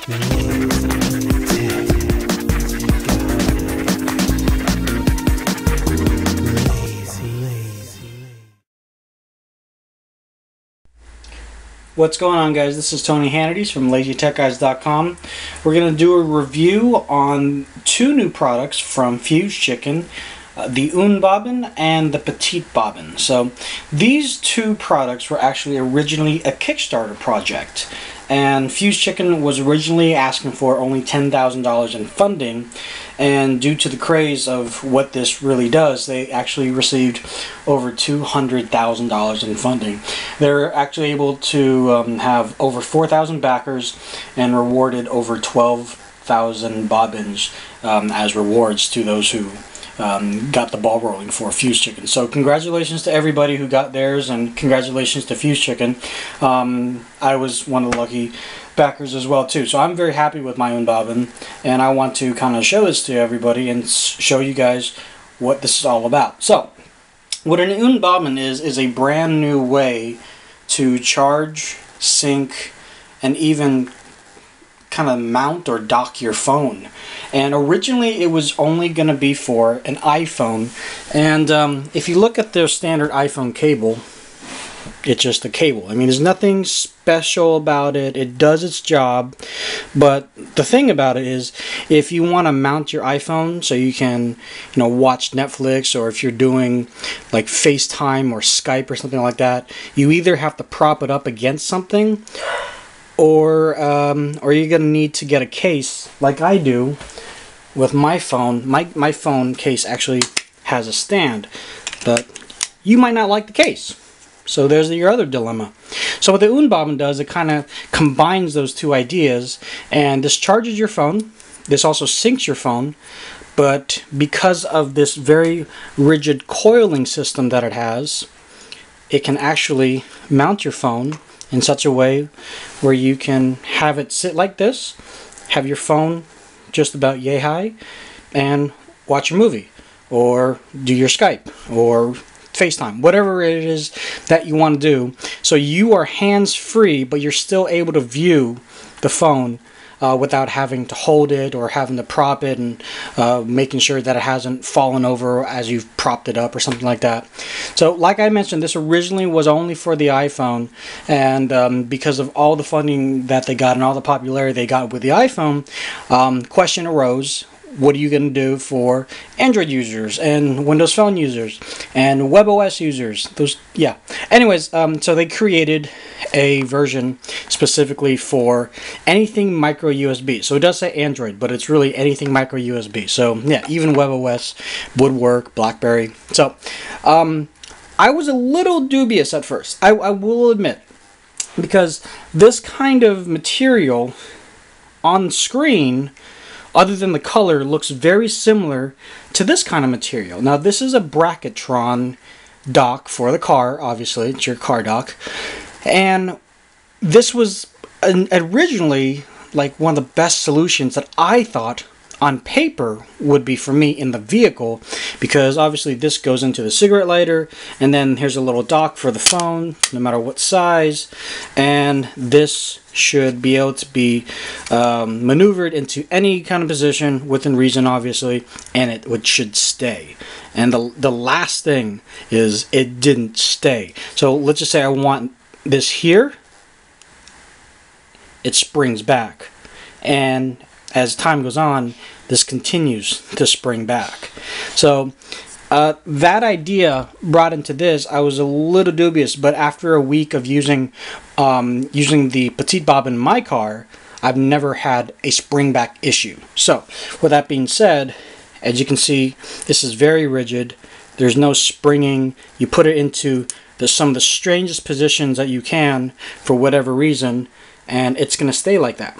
What's going on, guys? This is Tony Hannity from LazyTechGuys.com. We're going to do a review on two new products from Fuse Chicken, the Une Bobine and the Petite Bobine. So these two products were actually originally a Kickstarter project, and Fuse Chicken was originally asking for only $10,000 in funding, and due to the craze of what this really does, they actually received over $200,000 in funding. They're actually able to have over 4,000 backers and rewarded over 12,000 bobbins as rewards to those who got the ball rolling for Fuse Chicken. So congratulations to everybody who got theirs, and congratulations to Fuse Chicken. I was one of the lucky backers as well too. So I'm very happy with my Une Bobine, and I want to kind of show this to everybody and show you guys what this is all about. So what an Une Bobine is a brand new way to charge, sync, and even kind of mount or dock your phone. And originally it was only going to be for an iPhone, and if you look at their standard iPhone cable, it's just a cable. I mean, there's nothing special about it. It does its job, but the thing about it is, if you want to mount your iPhone so you can, watch Netflix, or if you're doing like FaceTime or Skype or something like that, you either have to prop it up against something, or you're gonna need to get a case like I do with my phone. My phone case actually has a stand, but you might not like the case. So there's your other dilemma. So what the Une Bobine does, it kind of combines those two ideas, and this charges your phone. This also syncs your phone, but because of this very rigid coiling system that it has, it can actually mount your phone in such a way where you can have it sit like this, have your phone just about yay high, and watch a movie, or do your Skype, or FaceTime, whatever it is that you want to do. So you are hands-free, but you're still able to view the phone without having to hold it or having to prop it, and making sure that it hasn't fallen over as you've propped it up or something like that. So like I mentioned, this originally was only for the iPhone, and because of all the funding that they got and all the popularity they got with the iPhone, question arose: what are you going to do for Android users and Windows Phone users and WebOS users? Anyways, so they created a version specifically for anything micro USB. So it does say Android, but it's really anything micro USB. So yeah, even WebOS would work, Blackberry. So I was a little dubious at first, I will admit, because this kind of material on screen, other than the color, looks very similar to this kind of material. Now this is a Bracketron dock for the car, obviously, it's your car dock. And this was originally like one of the best solutions that I thought on paper would be for me in the vehicle, because obviously this goes into the cigarette lighter, and then here's a little dock for the phone, no matter what size, and this should be able to be maneuvered into any kind of position within reason, obviously, and it should stay. And the last thing is, it didn't stay. So let's just say I want this here, it springs back, and as time goes on, this continues to spring back. So that idea brought into this, I was a little dubious, but after a week of using the Petite Bobine in my car, I've never had a spring back issue. So with that being said, as you can see, this is very rigid. There's no springing. You put it into some of the strangest positions that you can for whatever reason, and it's going to stay like that.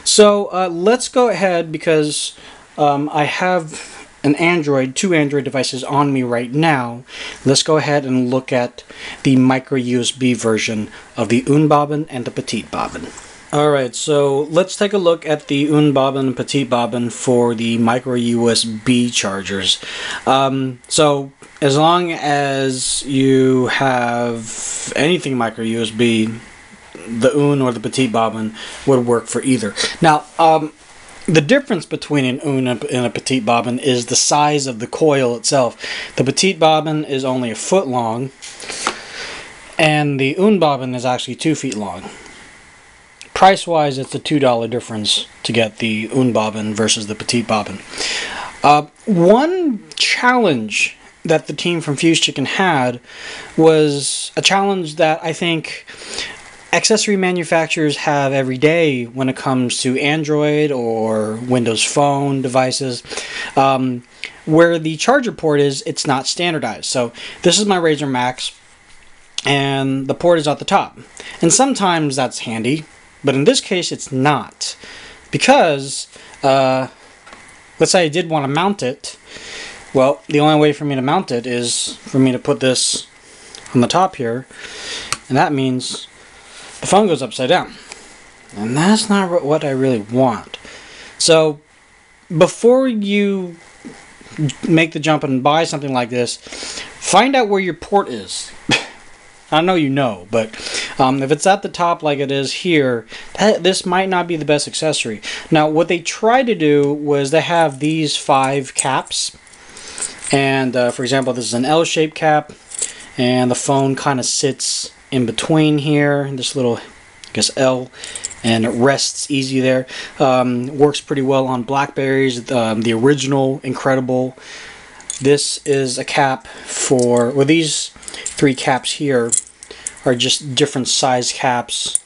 So let's go ahead, because I have two Android devices on me right now. Let's go ahead and look at the micro USB version of the Une Bobine and the Petite Bobine. Alright, so let's take a look at the Une Bobine and Petite Bobine for the micro USB chargers. So as long as you have anything micro USB, the Une or the Petite Bobine would work for either. Now, the difference between an Une and a Petite Bobine is the size of the coil itself. The Petite Bobine is only a foot long, and the Une Bobine is actually 2 feet long. Price-wise, it's a $2 difference to get the Une Bobine versus the Petite Bobine. One challenge that the team from Fuse Chicken had was a challenge that I think accessory manufacturers have every day when it comes to Android or Windows Phone devices, where the charger port is, it's not standardized. So this is my Razer Max, and the port is at the top. And sometimes that's handy, but in this case it's not. Because, let's say I did want to mount it, well, the only way for me to mount it is for me to put this on the top here, and that means the phone goes upside down. And that's not what I really want. So, before you make the jump and buy something like this, find out where your port is. I know you know, but if it's at the top like it is here, this might not be the best accessory. Now, what they tried to do was they have these 5 caps. And, for example, this is an L-shaped cap, and the phone kind of sits in between here, this little, I guess, L, and it rests easy there. Works pretty well on Blackberries, the original, incredible. This is a cap for, well, these 3 caps here are just different size caps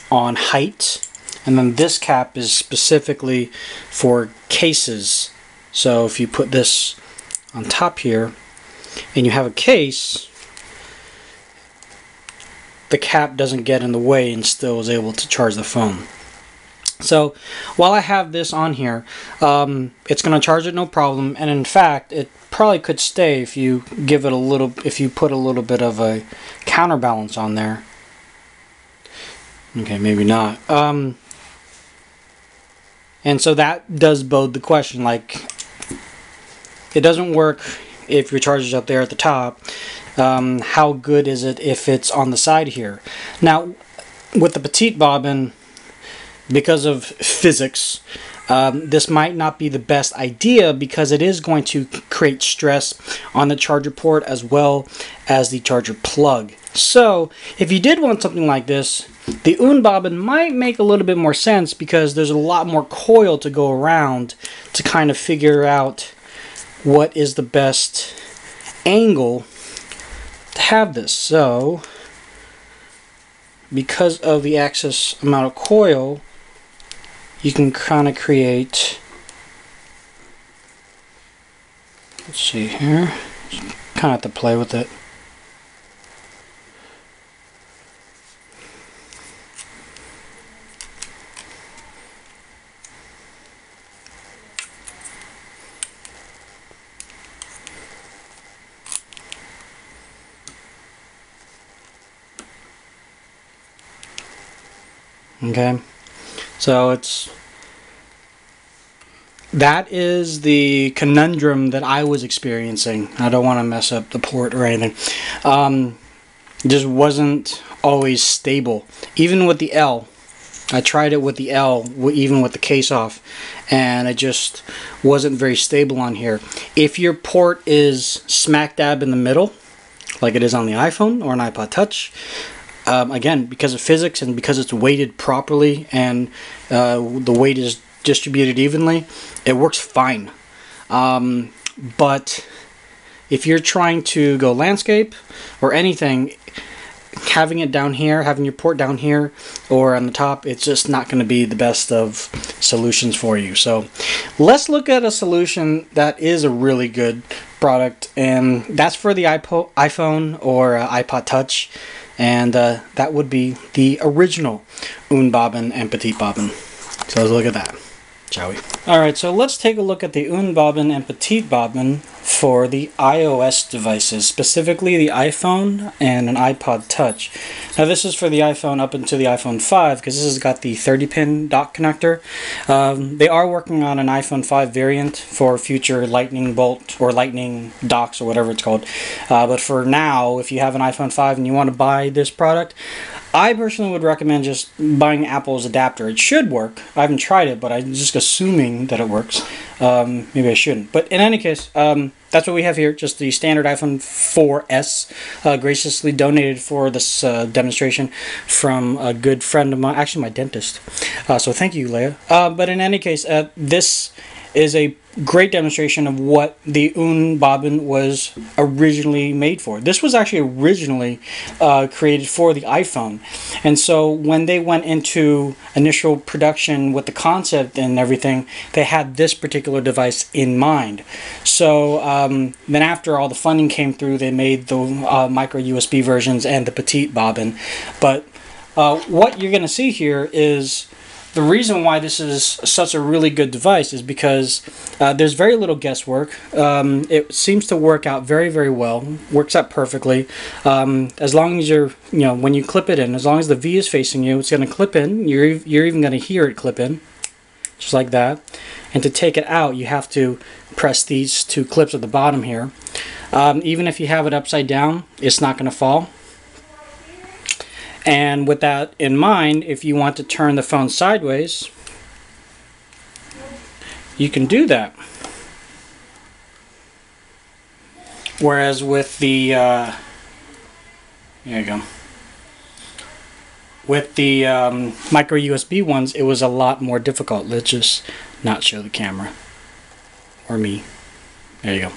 on height, and then this cap is specifically for cases. So if you put this on top here and you have a case, the cap doesn't get in the way and still is able to charge the phone. So while I have this on here, it's going to charge it no problem, and in fact it probably could stay if you give it a little, if you put a little bit of a counterbalance on there. Okay, maybe not. And so that does bode the question, like, it doesn't work if your charger's up there at the top. How good is it if it's on the side here? Now, with the Petite Bobine, because of physics, this might not be the best idea because it is going to create stress on the charger port as well as the charger plug. So, if you did want something like this, the Une Bobine might make a little bit more sense because there's a lot more coil to go around to kind of figure out what is the best angle to have this. So, because of the excess amount of coil, you can kind of create, let's see here, kind of have to play with it. Okay, so that is the conundrum that I was experiencing. I don't want to mess up the port or anything. It just wasn't always stable. Even with the L, I tried it with the L, even with the case off, and it just wasn't very stable on here. If your port is smack dab in the middle, like it is on the iPhone or an iPod Touch, again, because of physics and because it's weighted properly and the weight is distributed evenly, it works fine. But if you're trying to go landscape or anything, having it down here, having your port down here or on the top, it's just not going to be the best of solutions for you. So let's look at a solution that is a really good product, and that's for the iPhone or iPod Touch. And that would be the original Une Bobine and Petite Bobine. So let's look at that, shall we? Alright, so let's take a look at the Une Bobine and Petite Bobine for the iOS devices, specifically the iPhone and an iPod Touch. Now this is for the iPhone up into the iPhone 5 because this has got the 30-pin dock connector. They are working on an iPhone 5 variant for future lightning bolt or lightning docks or whatever it's called. But for now, if you have an iPhone 5 and you want to buy this product, I personally would recommend just buying Apple's adapter. It should work. I haven't tried it, but I'm just assuming that it works. Maybe I shouldn't. But in any case, that's what we have here. Just the standard iPhone 4S, graciously donated for this demonstration from a good friend of mine, actually my dentist. So thank you, Leia. But in any case, this is a great demonstration of what the Une Bobine was originally made for. This was actually originally created for the iPhone, and so when they went into initial production with the concept and everything, they had this particular device in mind. So then after all the funding came through, they made the micro USB versions and the Petite Bobine. But what you're going to see here is the reason why this is such a really good device is because there's very little guesswork. It seems to work out very, very well. Works out perfectly. As long as you're, when you clip it in, as long as the V is facing you, it's going to clip in. You're even going to hear it clip in, just like that. And to take it out, you have to press these two clips at the bottom here. Even if you have it upside down, it's not going to fall. And with that in mind, if you want to turn the phone sideways, you can do that. Whereas with the, there you go. With the micro USB ones, it was a lot more difficult. Let's just not show the camera. Or me. There you go.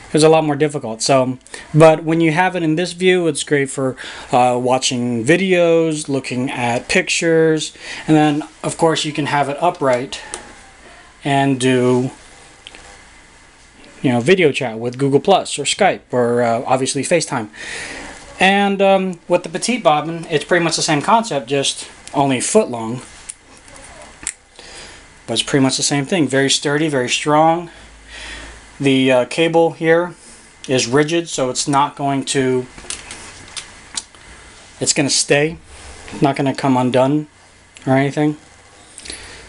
It was a lot more difficult. So, but when you have it in this view, it's great for watching videos, looking at pictures, and then of course you can have it upright and do video chat with Google Plus or Skype or obviously FaceTime. And with the Petite Bobine, it's pretty much the same concept, just only a foot long. But it's pretty much the same thing. Very sturdy, very strong. The cable here is rigid, so it's not going to, it's going to stay. It's not going to come undone or anything.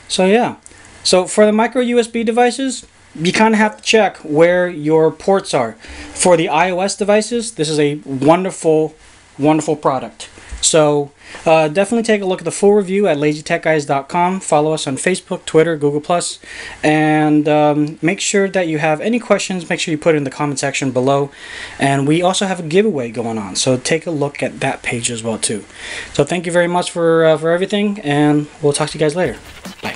So yeah. So for the micro USB devices, you kind of have to check where your ports are. For the iOS devices, this is a wonderful, wonderful product. So definitely take a look at the full review at LazyTechGuys.com. Follow us on Facebook, Twitter, Google+, and make sure that you have any questions. Make sure you put it in the comment section below. And we also have a giveaway going on, so take a look at that page as well too. So thank you very much for everything, and we'll talk to you guys later. Bye.